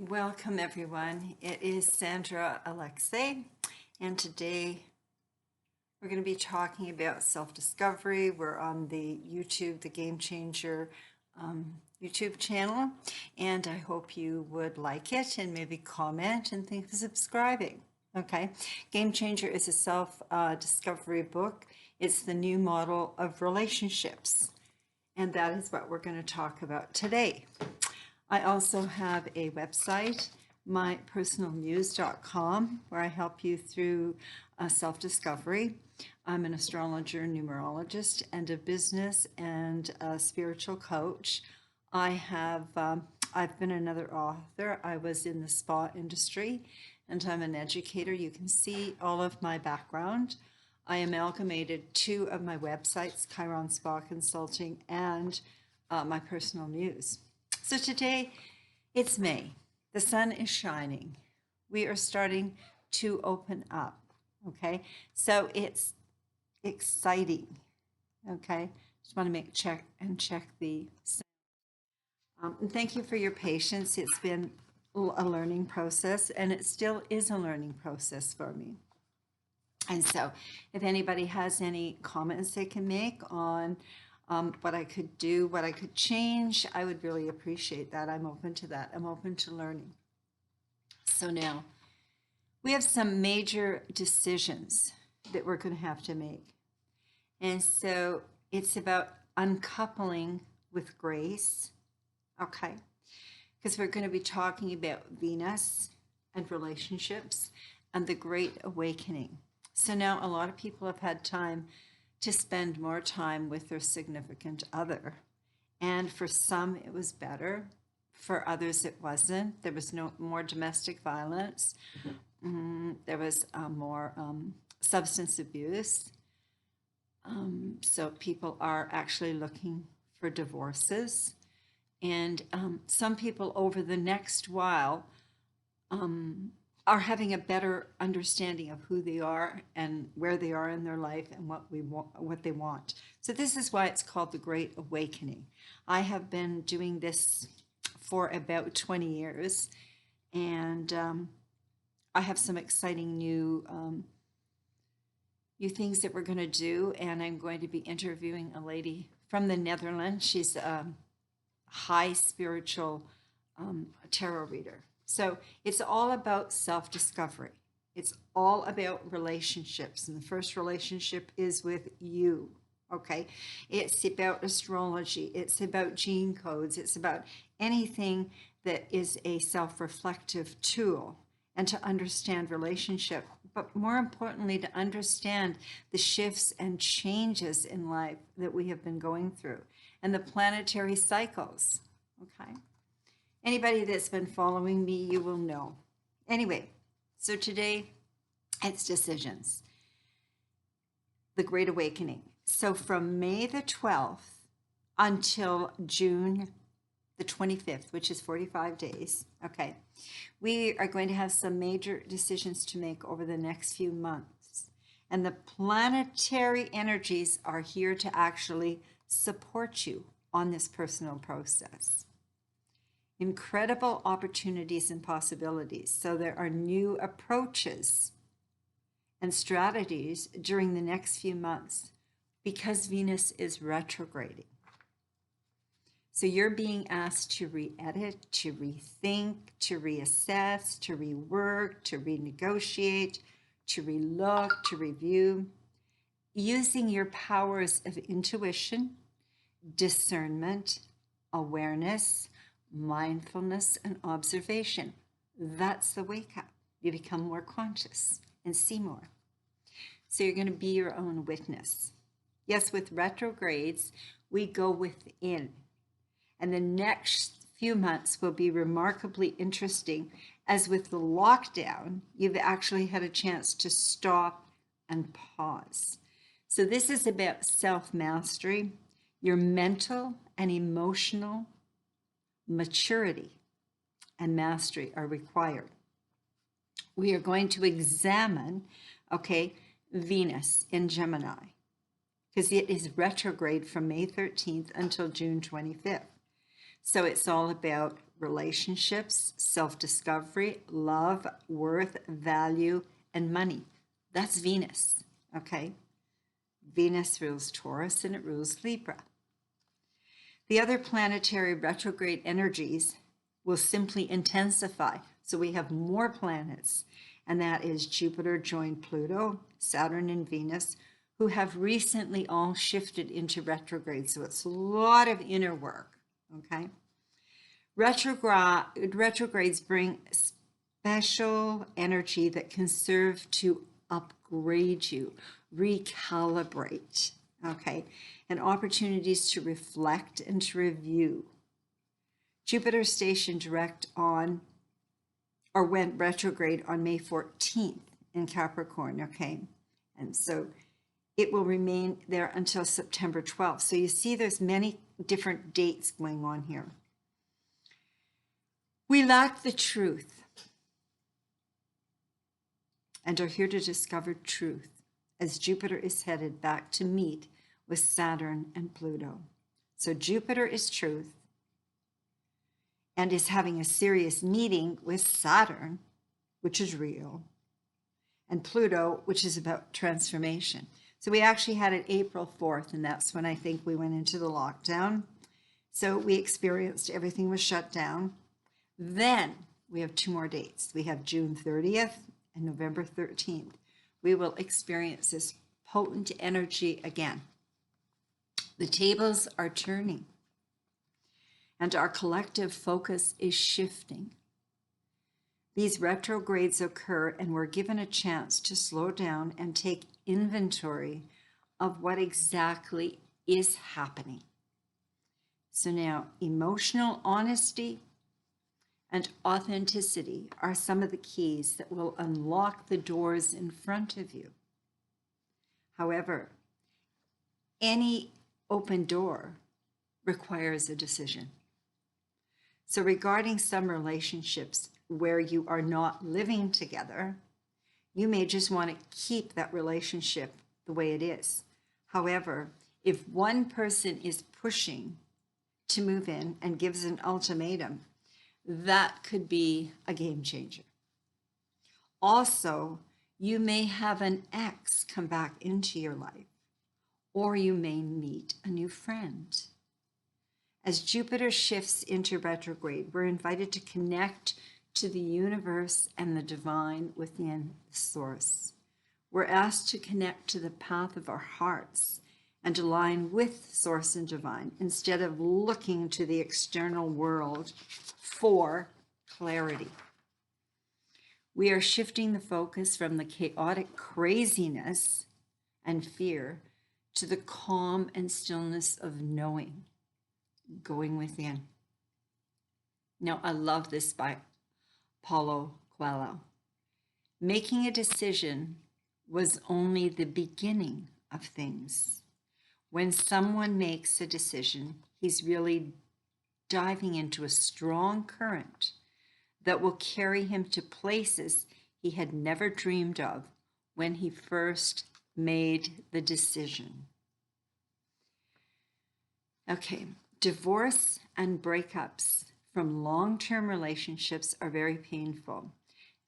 Welcome everyone. It is Sandra Alexei, and today we're going to be talking about self-discovery. We're on the YouTube, the Game Changer YouTube channel, and I hope you would like it and maybe comment and think of subscribing. Okay, Game Changer is a self-discovery book. It's the new model of relationships, and that is what we're going to talk about today. I also have a website, mypersonalmuse.com, where I help you through self-discovery. I'm an astrologer, numerologist, and a business and a spiritual coach. I've been another author. I was in the spa industry, and I'm an educator. You can see all of my background. I amalgamated two of my websites, Chiron Spa Consulting and My Personal Muse. So today, it's May. The sun is shining. We are starting to open up, okay? So it's exciting, okay? Just want to check the sound. And thank you for your patience. It's been a learning process, and it still is a learning process for me. And so if anybody has any comments they can make on what I could do, what I could change, I would really appreciate that. I'm open to that. I'm open to learning. So now we have some major decisions that we're going to have to make. And so it's about uncoupling with grace, okay? Because we're going to be talking about Venus and relationships and the Great Awakening. So now a lot of people have had time to spend more time with their significant other. And for some, it was better. For others, it wasn't. There was more domestic violence. There was more substance abuse. So people are actually looking for divorces. And some people over the next while are having a better understanding of who they are and where they are in their life and what they want. So this is why it's called the Great Awakening. I have been doing this for about 20 years, and I have some exciting new things that we're going to do, and I'm going to be interviewing a lady from the Netherlands. She's a high spiritual tarot reader. So it's all about self-discovery. It's all about relationships. And the first relationship is with you, okay? It's about astrology. It's about gene codes. It's about anything that is a self-reflective tool, and to understand relationship, but more importantly, to understand the shifts and changes in life that we have been going through and the planetary cycles, okay? Anybody that's been following me, you will know. Anyway, so today it's decisions. The Great Awakening. So from May the 12th until June the 25th, which is 45 days, okay, we are going to have some major decisions to make over the next few months. And the planetary energies are here to actually support you on this personal process. Incredible opportunities and possibilities. So there are new approaches and strategies during the next few months because Venus is retrograding. So you're being asked to re-edit, to rethink, to reassess, to rework, to renegotiate, to relook, to review, using your powers of intuition, discernment, awareness, mindfulness, and observation. That's the wake up. You become more conscious and see more. So you're going to be your own witness. Yes, with retrogrades, we go within. And the next few months will be remarkably interesting, as with the lockdown, you've actually had a chance to stop and pause. So this is about self-mastery. Your mental and emotional maturity and mastery are required. We are going to examine, okay, Venus in Gemini, because it is retrograde from May 13th until June 25th. So it's all about relationships, self-discovery, love, worth, value, and money. That's Venus, okay? Venus rules Taurus and it rules Libra. The other planetary retrograde energies will simply intensify. So we have more planets, and that is Jupiter joined Pluto, Saturn and Venus, who have recently all shifted into retrograde. So it's a lot of inner work, okay? Retrogrades bring special energy that can serve to upgrade you, recalibrate, okay, and opportunities to reflect and to review. Jupiter stationed direct on, or went retrograde on May 14th in Capricorn, okay? And so it will remain there until September 12th. So you see there's many different dates going on here. We lack the truth and are here to discover truth as Jupiter is headed back to meet with Saturn and Pluto. So Jupiter is truth and is having a serious meeting with Saturn, which is real, and Pluto, which is about transformation. So we actually had it April 4th, and that's when I think we went into the lockdown. So we experienced everything was shut down. Then we have two more dates. We have June 30th and November 13th. We will experience this potent energy again. The tables are turning and our collective focus is shifting. These retrogrades occur and we're given a chance to slow down and take inventory of what exactly is happening. So now, emotional honesty and authenticity are some of the keys that will unlock the doors in front of you. However, any open door requires a decision. So regarding some relationships where you are not living together, you may just want to keep that relationship the way it is. However, if one person is pushing to move in and gives an ultimatum, that could be a game changer. Also, you may have an ex come back into your life, or you may meet a new friend. As Jupiter shifts into retrograde, we're invited to connect to the universe and the divine within the source. We're asked to connect to the path of our hearts and align with source and divine instead of looking to the external world for clarity. We are shifting the focus from the chaotic craziness and fear to the calm and stillness of knowing, going within. Now, I love this by Paulo Coelho. Making a decision was only the beginning of things. When someone makes a decision, he's really diving into a strong current that will carry him to places he had never dreamed of when he first made the decision. Okay, divorce and breakups from long-term relationships are very painful,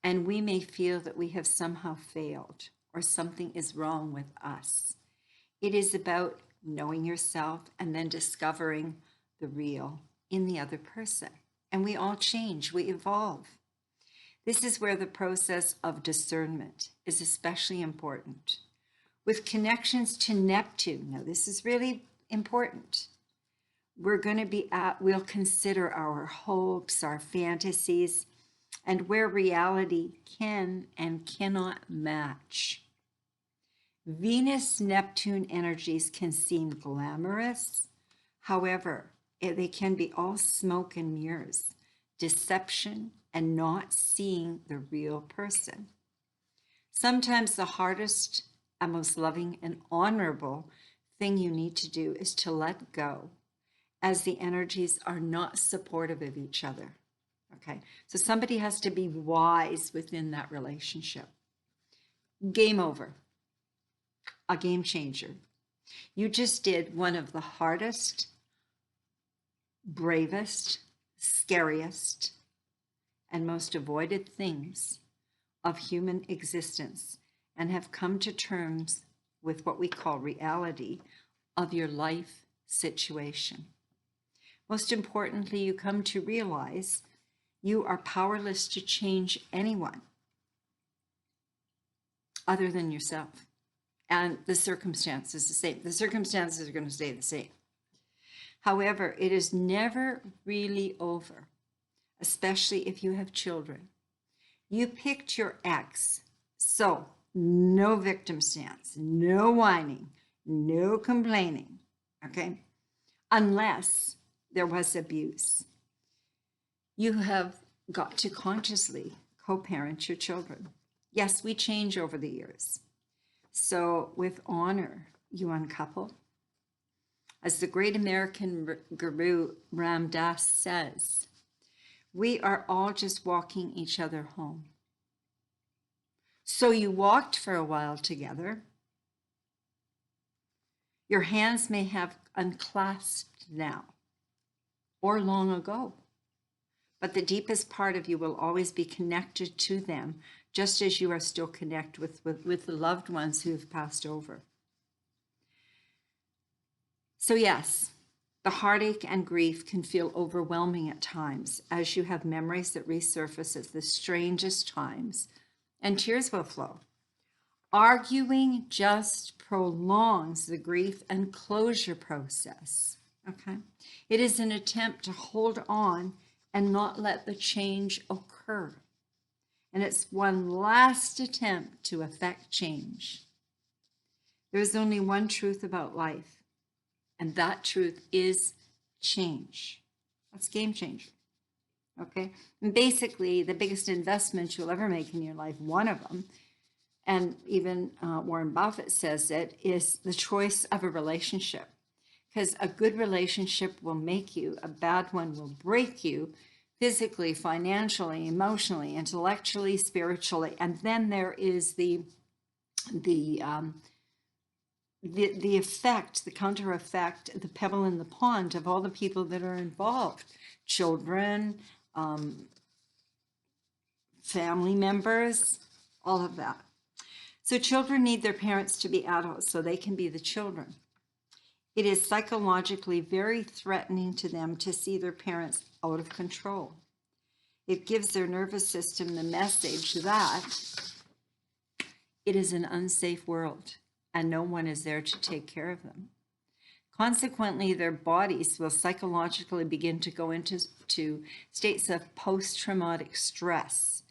and we may feel that we have somehow failed or something is wrong with us. It is about knowing yourself and then discovering the real in the other person. And we all change, we evolve. This is where the process of discernment is especially important. With connections to Neptune, now this is really important. We're going to be we'll consider our hopes, our fantasies, and where reality can and cannot match. Venus-Neptune energies can seem glamorous. However, they can be all smoke and mirrors, deception, and not seeing the real person. Sometimes the hardest and most loving and honorable thing you need to do is to let go, as the energies are not supportive of each other. Okay, so somebody has to be wise within that relationship. Game over. A game changer. You just did one of the hardest, bravest, scariest, and most avoided things of human existence and have come to terms with what we call reality of your life situation. Most importantly, you come to realize you are powerless to change anyone other than yourself. And the circumstance is the same. The circumstances are going to stay the same. However, it is never really over, especially if you have children. You picked your ex, so no victim stance, no whining, no complaining, okay? Unless there was abuse. You have got to consciously co-parent your children. Yes, we change over the years. So with honor, you uncouple. As the great American guru Ram Dass says, we are all just walking each other home. So you walked for a while together. Your hands may have unclasped now or long ago, but the deepest part of you will always be connected to them, just as you are still connected with the loved ones who have passed over. So yes, the heartache and grief can feel overwhelming at times as you have memories that resurface at the strangest times, and tears will flow. Arguing just prolongs the grief and closure process, okay? It is an attempt to hold on and not let the change occur. And it's one last attempt to effect change. There is only one truth about life, and that truth is change. That's game changer, okay? And basically, the biggest investment you'll ever make in your life, one of them, and even Warren Buffett says it, is the choice of a relationship. Because a good relationship will make you, a bad one will break you, physically, financially, emotionally, intellectually, spiritually. And then there is the effect, the counter effect, the pebble in the pond of all the people that are involved. Children, family members, all of that. So children need their parents to be adults so they can be the children. It is psychologically very threatening to them to see their parents out of control. It gives their nervous system the message that it is an unsafe world and no one is there to take care of them. Consequently, their bodies will psychologically begin to go into states of post-traumatic stress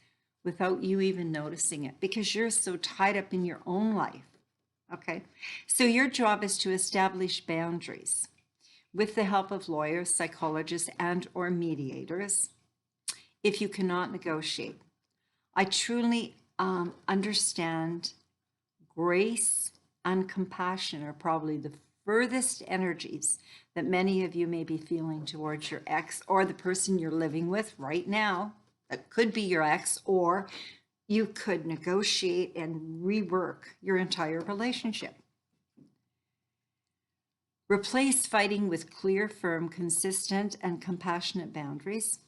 without you even noticing it because you're so tied up in your own life. Okay, so your job is to establish boundaries with the help of lawyers, psychologists, and or mediators if you cannot negotiate. I truly understand grace and compassion are probably the furthest energies that many of you may be feeling towards your ex or the person you're living with right now. That could be your ex, or you could negotiate and rework your entire relationship. Replace fighting with clear, firm, consistent, and compassionate boundaries.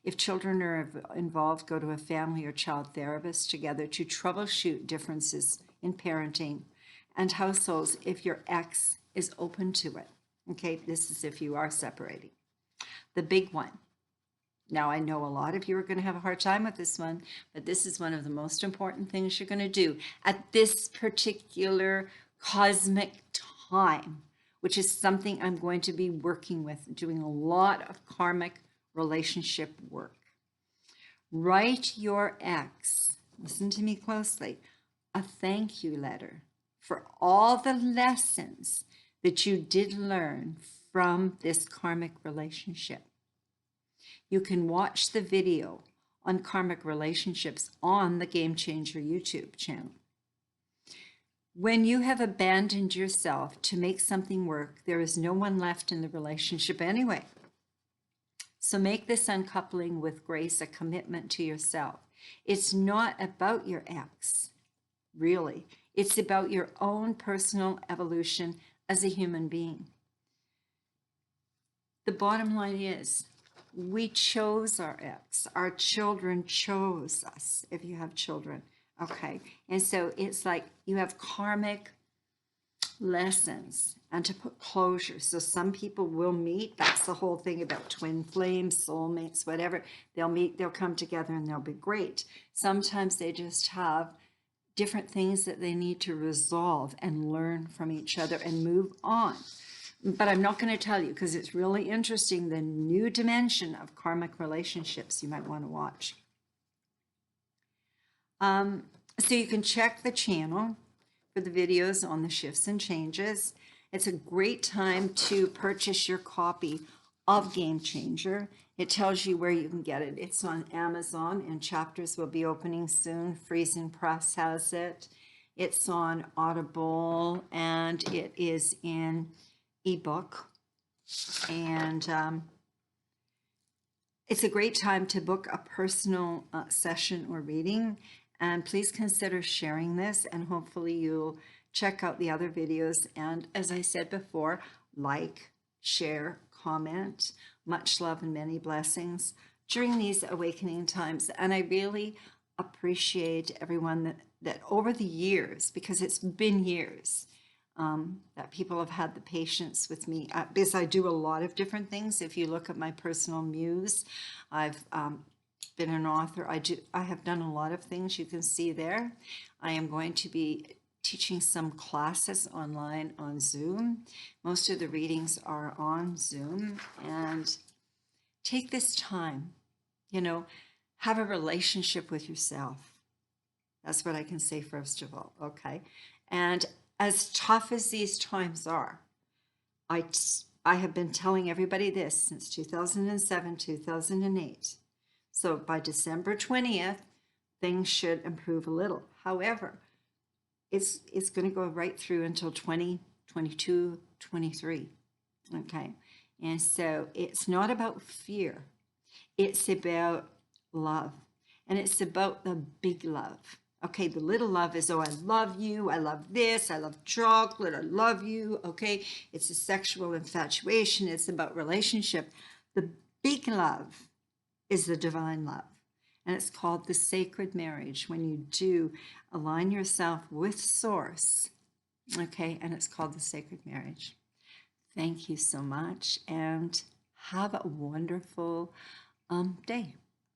If children are involved, go to a family or child therapist together to troubleshoot differences in parenting and households if your ex is open to it. Okay, this is if you are separating. The big one. Now, I know a lot of you are going to have a hard time with this one, but this is one of the most important things you're going to do at this particular cosmic time, which is something I'm going to be working with, doing a lot of karmic relationship work. Write your ex, listen to me closely, a thank you letter for all the lessons that you did learn from this karmic relationship. You can watch the video on karmic relationships on the Game Changer YouTube channel. When you have abandoned yourself to make something work, there is no one left in the relationship anyway. So make this uncoupling with grace a commitment to yourself. It's not about your ex, really. It's about your own personal evolution as a human being. The bottom line is, we chose our ex. Our children chose us, if you have children. Okay. And so it's like you have karmic lessons and to put closure. So some people will meet. That's the whole thing about twin flames, soulmates, whatever. They'll meet, they'll come together, and they'll be great. Sometimes they just have different things that they need to resolve and learn from each other and move on. But I'm not going to tell you because it's really interesting, the new dimension of karmic relationships you might want to watch. So you can check the channel for the videos on the shifts and changes. It's a great time to purchase your copy of Game Changer. It tells you where you can get it. It's on Amazon, and chapters will be opening soon. Friesen Press has it. It's on Audible, and it is in ebook. And it's a great time to book a personal session or reading. And please consider sharing this, and hopefully you'll check out the other videos. And as I said before, like, share, comment. Much love and many blessings during these awakening times. And I really appreciate everyone that over the years, because it's been years, that people have had the patience with me, because I do a lot of different things. If you look at my personal muse, I've been an author. I have done a lot of things you can see there. I am going to be teaching some classes online on Zoom. Most of the readings are on Zoom. And take this time, have a relationship with yourself. That's what I can say first of all, okay? And as tough as these times are, I have been telling everybody this since 2007, 2008. So by December 20th, things should improve a little. However, it's going to go right through until 2022, 23. Okay. And so it's not about fear. It's about love. And it's about the big love. Okay, the little love is, oh, I love you, I love this, I love chocolate, I love you, okay? It's a sexual infatuation, it's about relationship. The big love is the divine love, and it's called the sacred marriage when you do align yourself with Source, okay? And it's called the sacred marriage. Thank you so much, and have a wonderful day.